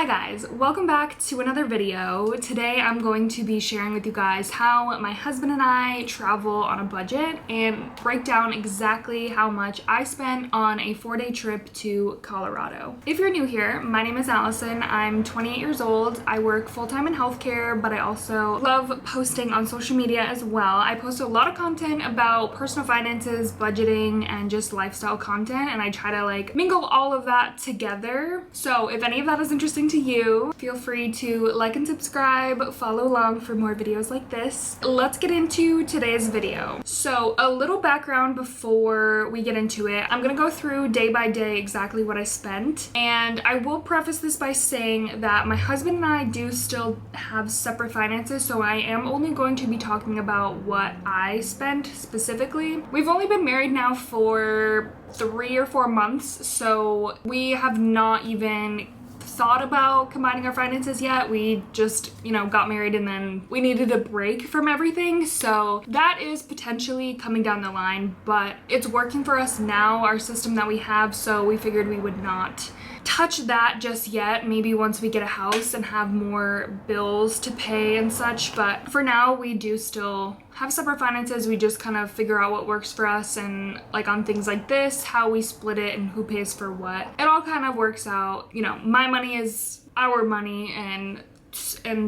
guys, welcome back to another video. Today I'm going to be sharing with you guys how my husband and I travel on a budget and break down exactly how much I spent on a 4-day trip to Colorado. If you're new here, my name is Allison. I'm 28 years old. I work full-time in healthcare, but I also love posting on social media as well. I post a lot of content about personal finances, budgeting, and just lifestyle content, and I try to mingle all of that together. So if any of that is interesting to you, feel free to like and subscribe, follow along for more videos like this. Let's get into today's video. So a little background before we get into it. I'm gonna go through day by day exactly what I spent, and I will preface this by saying that my husband and I do still have separate finances, so I am only going to be talking about what I spent specifically. We've only been married now for 3 or 4 months, so we have not even thought about combining our finances yet. We just, got married and then we needed a break from everything. So that is potentially coming down the line, but it's working for us now, our system that we have. So we figured we would not touch that just yet. Maybe once we get a house and have more bills to pay and such. But for now, we do still have separate finances. We just kind of figure out what works for us, and on things like this, how we split it and who pays for what. It all kind of works out. My money is our money and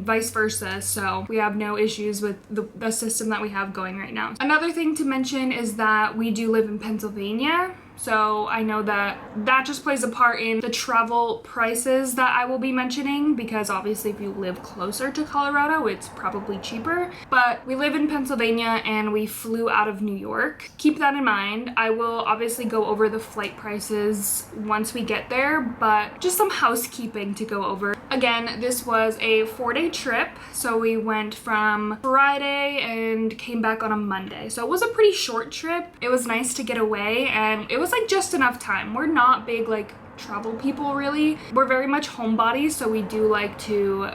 vice versa, so we have no issues with the system that we have going right now. Another thing to mention is that we do live in Pennsylvania. So I know that just plays a part in the travel prices that I will be mentioning, because obviously if you live closer to Colorado, it's probably cheaper. But we live in Pennsylvania and we flew out of New York. Keep that in mind. I will obviously go over the flight prices once we get there, but just some housekeeping to go over. Again, this was a 4-day trip. So we went from Friday and came back on a Monday. So it was a pretty short trip. It was nice to get away, and it was just enough time. We're not big travel people, really. We're very much homebodies, so we do like to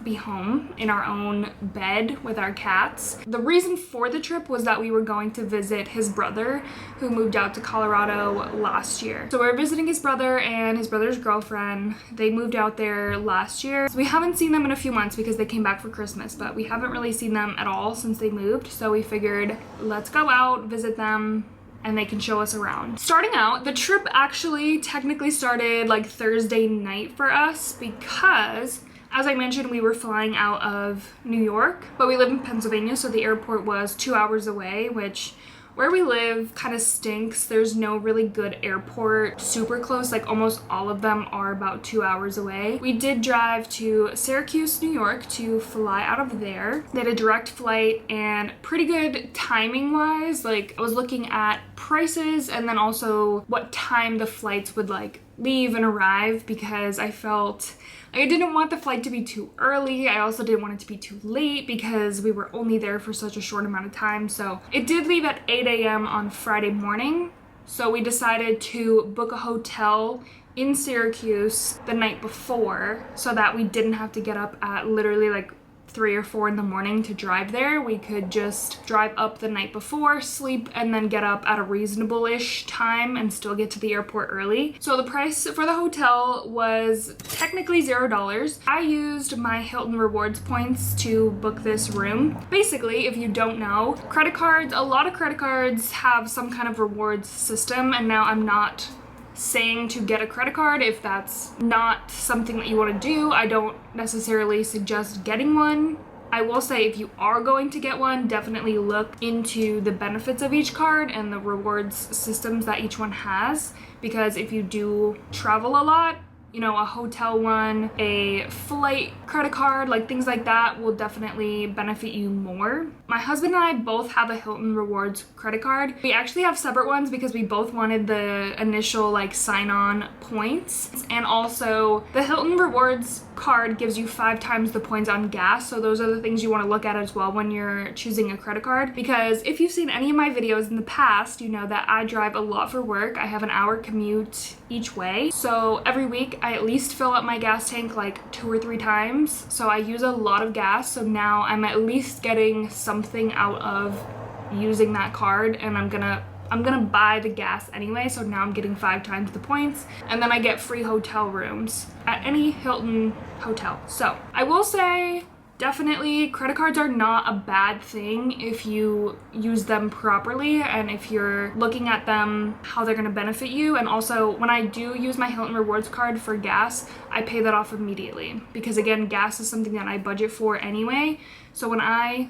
be home in our own bed with our cats. The reason for the trip was that we were going to visit his brother, who moved out to Colorado last year. So we're visiting his brother and his brother's girlfriend. They moved out there last year. So we haven't seen them in a few months because they came back for Christmas, but we haven't really seen them at all since they moved. So we figured, let's go out, visit them, and they can show us around. Starting out, the trip actually technically started Thursday night for us, because as I mentioned, we were flying out of New York, but we live in Pennsylvania, so the airport was 2 hours away, which where we live kind of stinks. There's no really good airport super close. Almost all of them are about 2 hours away. We did drive to Syracuse, New York to fly out of there. They had a direct flight, and pretty good timing wise. I was looking at prices and then also what time the flights would leave and arrive, because I felt I didn't want the flight to be too early. I also didn't want it to be too late because we were only there for such a short amount of time. So it did leave at 8 a.m. on Friday morning. So we decided to book a hotel in Syracuse the night before so that we didn't have to get up at literally 3 or 4 in the morning to drive there. We could just drive up the night before, sleep, and then get up at a reasonable-ish time and still get to the airport early. So the price for the hotel was technically $0. I used my Hilton Rewards points to book this room. Basically, if you don't know, a lot of credit cards have some kind of rewards system, and now I'm not saying to get a credit card if that's not something that you want to do. I don't necessarily suggest getting one. I will say, if you are going to get one, definitely look into the benefits of each card and the rewards systems that each one has, because if you do travel a lot, a hotel one, a flight credit card, things like that will definitely benefit you more. My husband and I both have a Hilton Rewards credit card. We actually have separate ones because we both wanted the initial sign-on points, and also the Hilton Rewards card gives you 5 times the points on gas. So those are the things you want to look at as well when you're choosing a credit card, because if you've seen any of my videos in the past, you know that I drive a lot for work. I have an hour commute each way, so every week I at least fill up my gas tank 2 or 3 times. So I use a lot of gas, so now I'm at least getting something out of using that card, and I'm gonna I'm gonna buy the gas anyway, so now I'm getting 5 times the points, and then I get free hotel rooms at any Hilton hotel. So I will say, definitely credit cards are not a bad thing if you use them properly and if you're looking at them how they're going to benefit you. And also, when I do use my Hilton rewards card for gas, I pay that off immediately because, again, gas is something that I budget for anyway. So when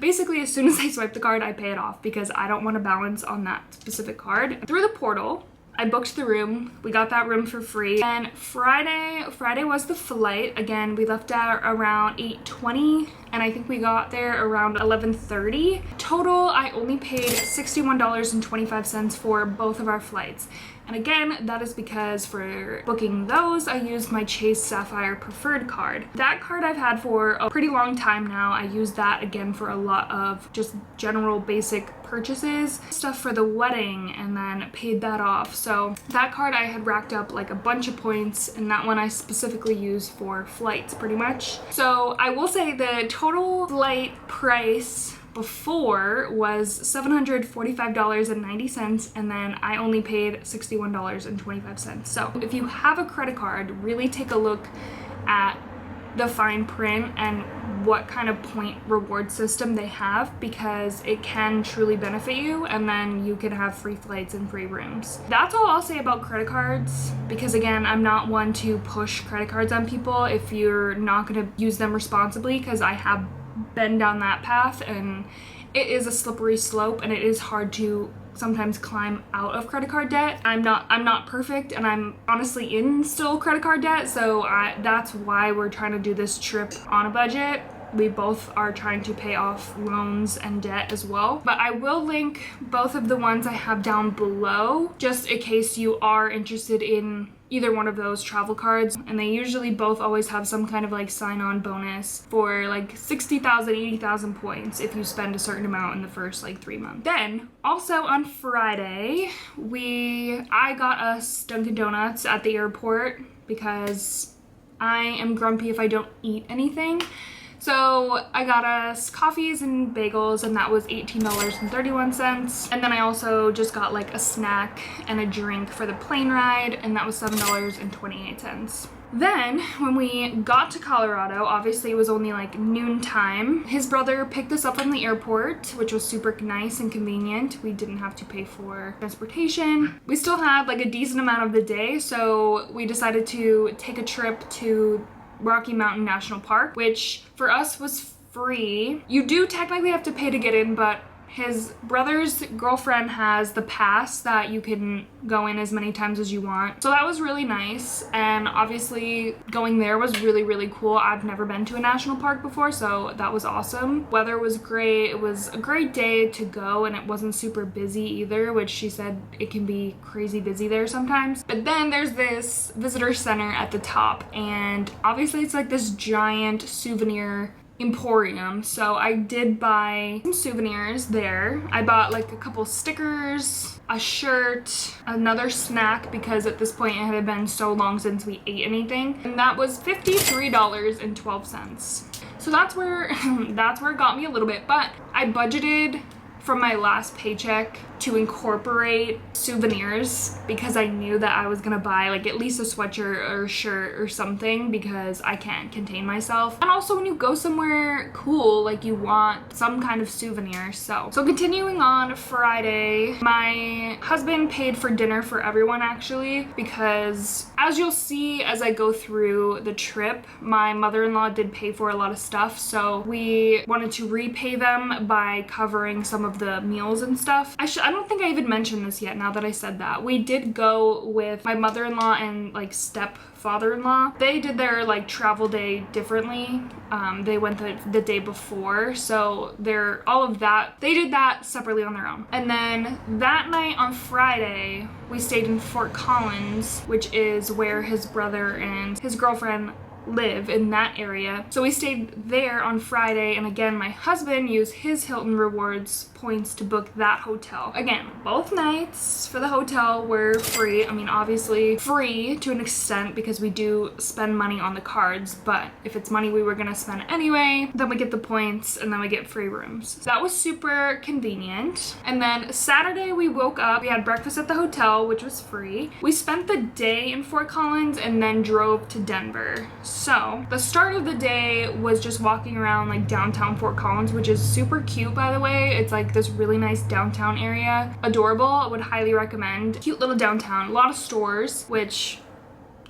basically as soon as I swipe the card, I pay it off because I don't want to balance on that specific card. Through the portal, I booked the room. We got that room for free. And Friday was the flight. Again, we left at around 8:20 and I think we got there around 11:30. Total, I only paid $61.25 for both of our flights. And again, that is because for booking those, I used my Chase Sapphire Preferred card. That card I've had for a pretty long time now. I use that again for a lot of just general basic purchases, stuff for the wedding, and then paid that off. So that card I had racked up like a bunch of points, and that one I specifically use for flights pretty much. So I will say the total flight price before was $745.90, and then I only paid $61.25. So if you have a credit card, really take a look at the fine print and what kind of point reward system they have, because it can truly benefit you, and then you can have free flights and free rooms. That's all I'll say about credit cards, because again, I'm not one to push credit cards on people if you're not going to use them responsibly, because I have been down that path and it is a slippery slope and it is hard to sometimes climb out of credit card debt. I'm not perfect, and I'm honestly in still credit card debt, so that's why we're trying to do this trip on a budget. We both are trying to pay off loans and debt as well. But I will link both of the ones I have down below just in case you are interested in either one of those travel cards. And they usually both always have some kind of like sign-on bonus for like 60,000, 80,000 points if you spend a certain amount in the first like 3 months. Then also on Friday, I got us Dunkin' Donuts at the airport because I am grumpy if I don't eat anything. So I got us coffees and bagels, and that was $18.31. And then I also just got like a snack and a drink for the plane ride, and that was $7.28. Then when we got to Colorado, obviously it was only like noontime. His brother picked us up from the airport, which was super nice and convenient. We didn't have to pay for transportation. We still had like a decent amount of the day, so we decided to take a trip to Rocky Mountain National Park, which for us was free. You do technically have to pay to get in, but his brother's girlfriend has the pass that you can go in as many times as you want. So that was really nice, and obviously going there was really, really cool. I've never been to a national park before, so that was awesome. Weather was great. It was a great day to go, and it wasn't super busy either, which she said it can be crazy busy there sometimes. But then there's this visitor center at the top, and obviously it's like this giant souvenir emporium. So I did buy some souvenirs there. I bought like a couple stickers, a shirt, another snack, because at this point it had been so long since we ate anything, and that was $53.12. So that's where it got me a little bit, but I budgeted from my last paycheck to incorporate souvenirs because I knew that I was gonna buy like at least a sweatshirt or a shirt or something, because I can't contain myself. And also when you go somewhere cool, like you want some kind of souvenir. So continuing on Friday, my husband paid for dinner for everyone actually, because as you'll see as I go through the trip, my mother-in-law did pay for a lot of stuff, so we wanted to repay them by covering some of the meals and stuff. I don't think I even mentioned this yet now that I said that. We did go with my mother-in-law and like stepfather-in-law. They did their like travel day differently. They went the day before, so all of that, they did that separately on their own. And then that night on Friday, we stayed in Fort Collins, which is where his brother and his girlfriend live in that area. So we stayed there on Friday, and again, my husband used his Hilton Rewards points to book that hotel. Again, both nights for the hotel were free. I mean, obviously free to an extent because we do spend money on the cards, but if it's money we were gonna spend anyway, then we get the points and then we get free rooms. So that was super convenient. And then Saturday we woke up, we had breakfast at the hotel, which was free. We spent the day in Fort Collins and then drove to Denver. So the start of the day was just walking around like downtown Fort Collins, which is super cute, by the way. It's like this really nice downtown area. Adorable. I would highly recommend. Cute little downtown. A lot of stores, which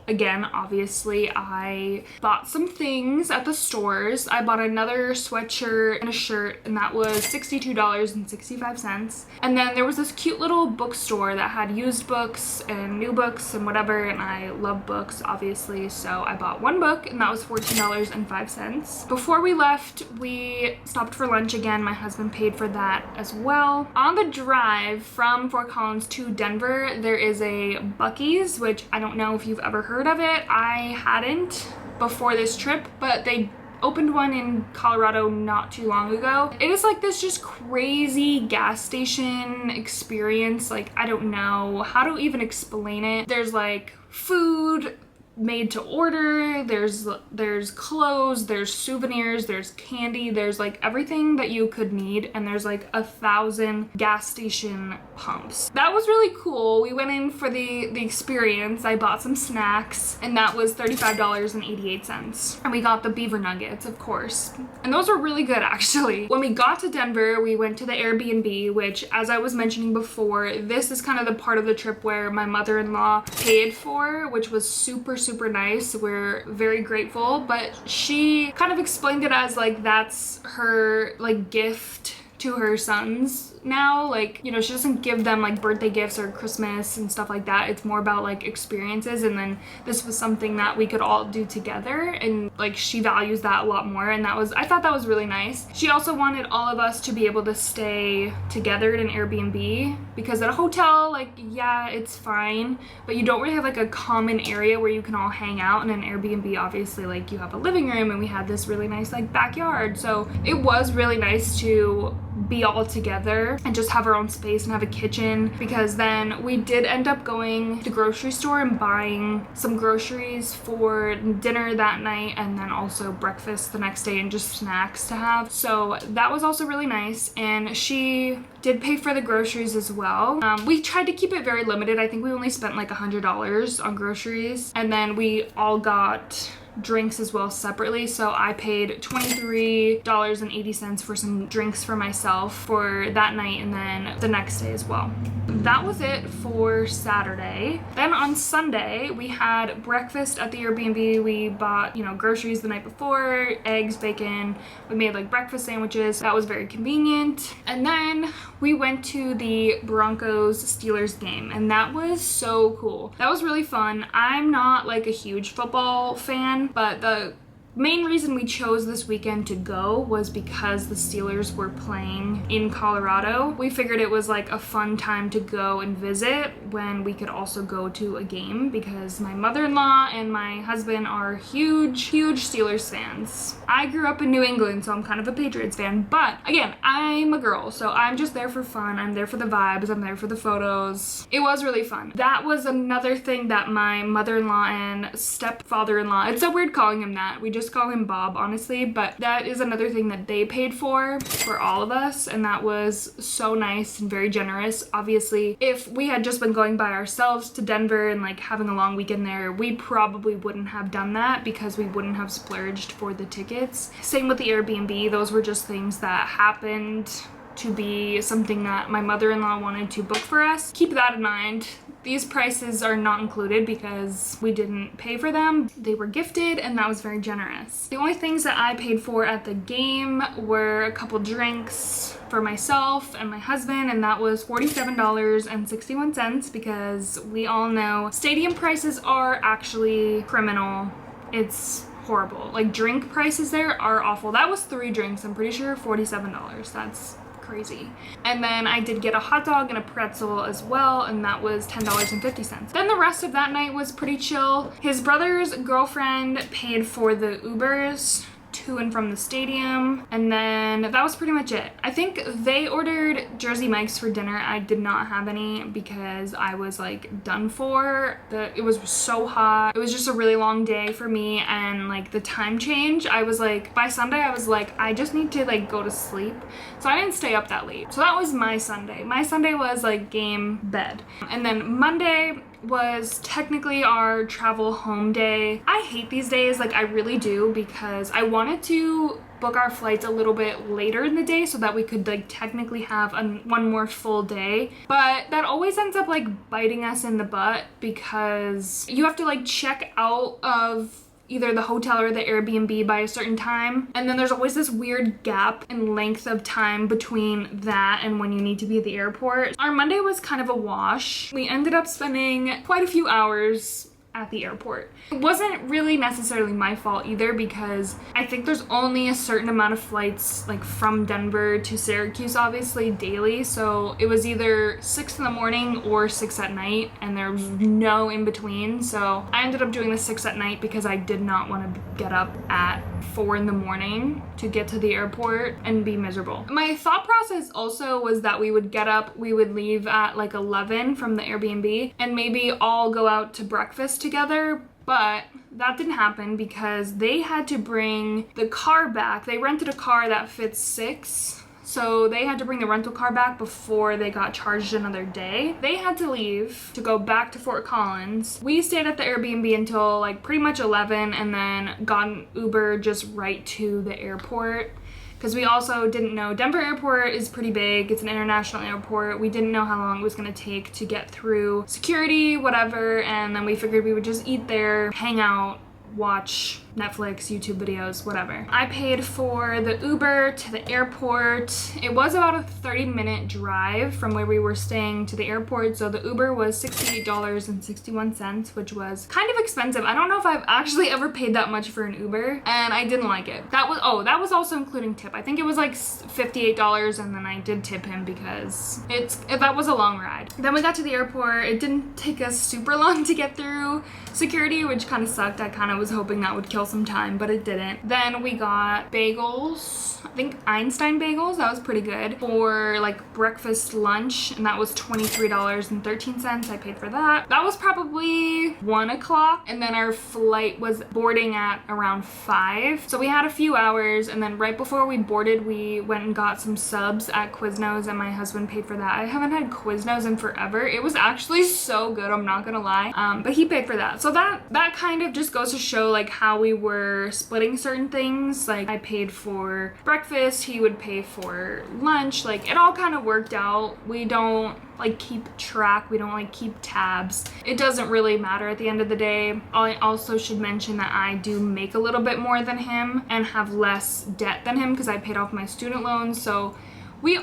again, obviously, I bought some things at the stores. I bought another sweatshirt and a shirt, and that was $62.65. And then there was this cute little bookstore that had used books and new books and whatever, and I love books, obviously, so I bought one book, and that was $14.05. Before we left, we stopped for lunch again. My husband paid for that as well. On the drive from Fort Collins to Denver, there is a Buc-ee's, which I don't know if you've ever heard of it. I hadn't before this trip, but they opened one in Colorado not too long ago. It is like this just crazy gas station experience. Like, I don't know how to even explain it. There's like food made to order, there's clothes, there's souvenirs, there's candy, there's like everything that you could need, and there's like 1,000 gas station pumps. That was really cool. We went in for the experience. I bought some snacks, and that was $35.88. And we got the beaver nuggets, of course. And those were really good, actually. When we got to Denver, we went to the Airbnb, which, as I was mentioning before, this is kind of the part of the trip where my mother-in-law paid for, which was super nice. We're very grateful, but she kind of explained it as like that's her like gift to her sons now. Like, you know, she doesn't give them like birthday gifts or Christmas and stuff like that. It's more about like experiences, and then this was something that we could all do together, and like she values that a lot more, and I thought that was really nice. She also wanted all of us to be able to stay together in an Airbnb, because at a hotel, like, yeah, it's fine, but you don't really have like a common area where you can all hang out. In an Airbnb, obviously, like, you have a living room, and we had this really nice like backyard, so it was really nice to be all together and just have our own space and have a kitchen, because then we did end up going to the grocery store and buying some groceries for dinner that night, and then also breakfast the next day and just snacks to have. So that was also really nice, and she did pay for the groceries as well. We tried to keep it very limited. I think we only spent like $100 on groceries, and then we all got drinks as well separately. So I paid $23.80 for some drinks for myself for that night, and then the next day as well. That was it for Saturday. Then on Sunday, we had breakfast at the Airbnb. We bought, you know, groceries the night before, eggs, bacon. We made like breakfast sandwiches. That was very convenient. And then we went to the Broncos-Steelers game, and that was so cool. That was really fun. I'm not like a huge football fan, but the main reason we chose this weekend to go was because the Steelers were playing in Colorado. We figured it was like a fun time to go and visit when we could also go to a game, because my mother-in-law and my husband are huge Steelers fans. I grew up in New England, so I'm kind of a Patriots fan, but again, I'm a girl, so I'm just there for fun. I'm there for the vibes. I'm there for the photos. It was really fun. That was another thing that my mother-in-law and stepfather-in-law, it's so weird calling him that. We just call him Bob, honestly, but that is another thing that they paid for all of us, and that was so nice and very generous. Obviously, if we had just been going by ourselves to Denver and like having a long weekend there, we probably wouldn't have done that because we wouldn't have splurged for the tickets. Same with the Airbnb. Those were just things that happened to be something that my mother-in-law wanted to book for us. Keep that in mind. These prices are not included because we didn't pay for them. They were gifted, and that was very generous. The only things that I paid for at the game were a couple drinks for myself and my husband, and that was $47.61, because we all know stadium prices are actually criminal. It's horrible. Like, drink prices there are awful. That was 3 drinks. I'm pretty sure $47. That's crazy. And then I did get a hot dog and a pretzel as well, and that was $10.50. Then the rest of that night was pretty chill. His brother's girlfriend paid for the Ubers to and from the stadium, and then that was pretty much it. I think they ordered Jersey Mike's for dinner. I did not have any because I was like done for. It was so hot. It was just a really long day for me, and like the time change, I was like, by Sunday I was like, I just need to like go to sleep, so I didn't stay up that late. So that was my Sunday. My Sunday was like game, bed. And then Monday was technically our travel home day. I hate these days, like I really do, because I wanted to book our flights a little bit later in the day so that we could like technically have one more full day, but that always ends up like biting us in the butt because you have to like check out of either the hotel or the Airbnb by a certain time, and then there's always this weird gap in length of time between that and when you need to be at the airport. Our Monday was kind of a wash. We ended up spending quite a few hours at the airport. It wasn't really necessarily my fault either, because I think there's only a certain amount of flights like from Denver to Syracuse obviously daily, so it was either 6 in the morning or 6 at night, and there was no in between. So I ended up doing the 6 at night because I did not want to get up at 4 in the morning to get to the airport and be miserable. My thought process also was that we would get up, we would leave at like 11 from the Airbnb, and maybe all go out to breakfast together, but that didn't happen because they had to bring the car back. They rented a car that fits 6, so they had to bring the rental car back before they got charged another day. They had to leave to go back to Fort Collins. We stayed at the Airbnb until like pretty much 11, and then got an Uber just right to the airport, because we also didn't know. Denver airport is pretty big. It's an international airport. We didn't know how long it was gonna take to get through security, whatever, and then we figured we would just eat there, hang out, watch Netflix, YouTube videos, whatever. I paid for the Uber to the airport. It was about a 30-minute drive from where we were staying to the airport, so the Uber was $68.61, which was kind of expensive. I don't know if I've actually ever paid that much for an Uber, and I didn't like it. That was also including tip. I think it was like $58, and then I did tip him because that was a long ride. Then we got to the airport. It didn't take us super long to get through security, which kind of sucked. I kind of was hoping that would kill some time, but it didn't. Then we got bagels, I think Einstein bagels, that was pretty good, for like breakfast lunch, and that was $23.13. I paid for that. That was probably 1 o'clock, and then our flight was boarding at around 5, so we had a few hours, and then right before we boarded we went and got some subs at Quiznos, and my husband paid for that. I haven't had Quiznos in forever. It was actually so good, I'm not gonna lie, but he paid for that. So that kind of just goes to show like how we were splitting certain things. Like I paid for breakfast, he would pay for lunch. Like it all kind of worked out. We don't like keep track, we don't like keep tabs. It doesn't really matter at the end of the day. I also should mention that I do make a little bit more than him and have less debt than him because I paid off my student loans, so we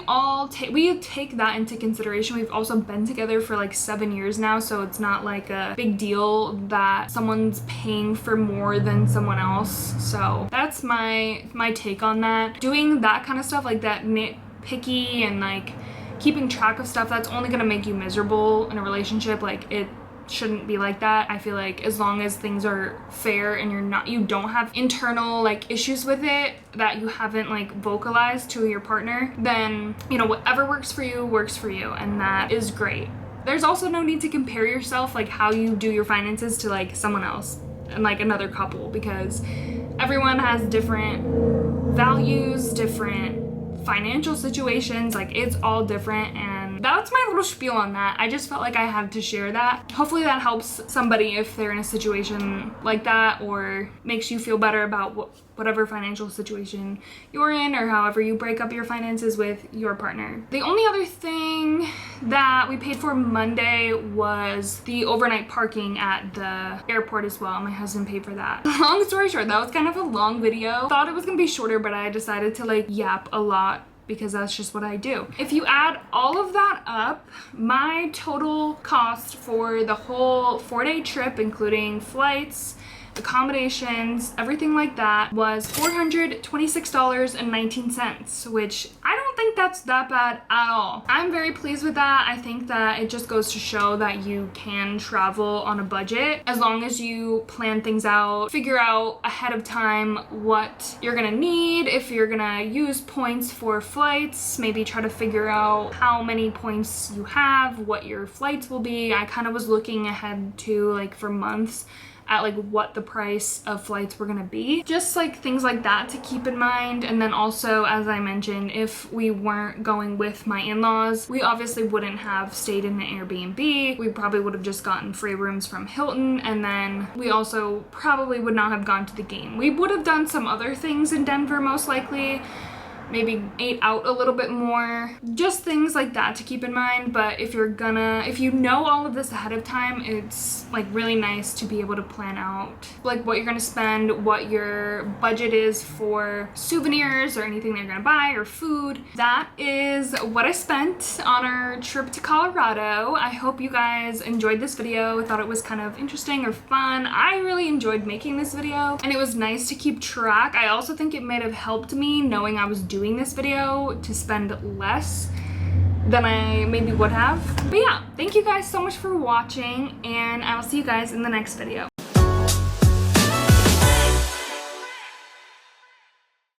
take that into consideration. We've also been together for like 7 years now, so it's not like a big deal that someone's paying for more than someone else. So that's my take on that. Doing that kind of stuff, like that nitpicky and like keeping track of stuff, that's only gonna make you miserable in a relationship. Like it shouldn't be like that. I feel like as long as things are fair and you don't have internal like issues with it that you haven't like vocalized to your partner, then you know whatever works for you, and that is great. There's also no need to compare yourself, like how you do your finances, to like someone else and like another couple, because everyone has different values, different financial situations, like it's all different. And that's my little spiel on that. I just felt like I had to share that. Hopefully that helps somebody if they're in a situation like that, or makes you feel better about whatever financial situation you're in, or however you break up your finances with your partner. The only other thing that we paid for Monday was the overnight parking at the airport as well. My husband paid for that. Long story short, that was kind of a long video. Thought it was gonna be shorter, but I decided to like yap a lot because that's just what I do. If you add all of that up, my total cost for the whole 4-day trip, including flights, accommodations, everything like that, was $426.19, which I don't don't think that's that bad at all. I'm very pleased with that. I think that it just goes to show that you can travel on a budget as long as you plan things out, figure out ahead of time what you're gonna need, if you're gonna use points for flights, maybe try to figure out how many points you have, what your flights will be. I kind of was looking ahead to like for months at like what the price of flights were gonna be. Just like things like that to keep in mind. And then also, as I mentioned, if we weren't going with my in-laws, we obviously wouldn't have stayed in an Airbnb. We probably would have just gotten free rooms from Hilton, and then we also probably would not have gone to the game. We would have done some other things in Denver most likely, maybe ate out a little bit more, just things like that to keep in mind. But if you know all of this ahead of time, it's like really nice to be able to plan out like what you're gonna spend, what your budget is for souvenirs or anything they're gonna buy or food. That is what I spent on our trip to Colorado. I hope you guys enjoyed this video, thought it was kind of interesting or fun. I really enjoyed making this video, and it was nice to keep track. I also think it might have helped me knowing I was doing this video to spend less than I maybe would have. But yeah, thank you guys so much for watching, and I will see you guys in the next video.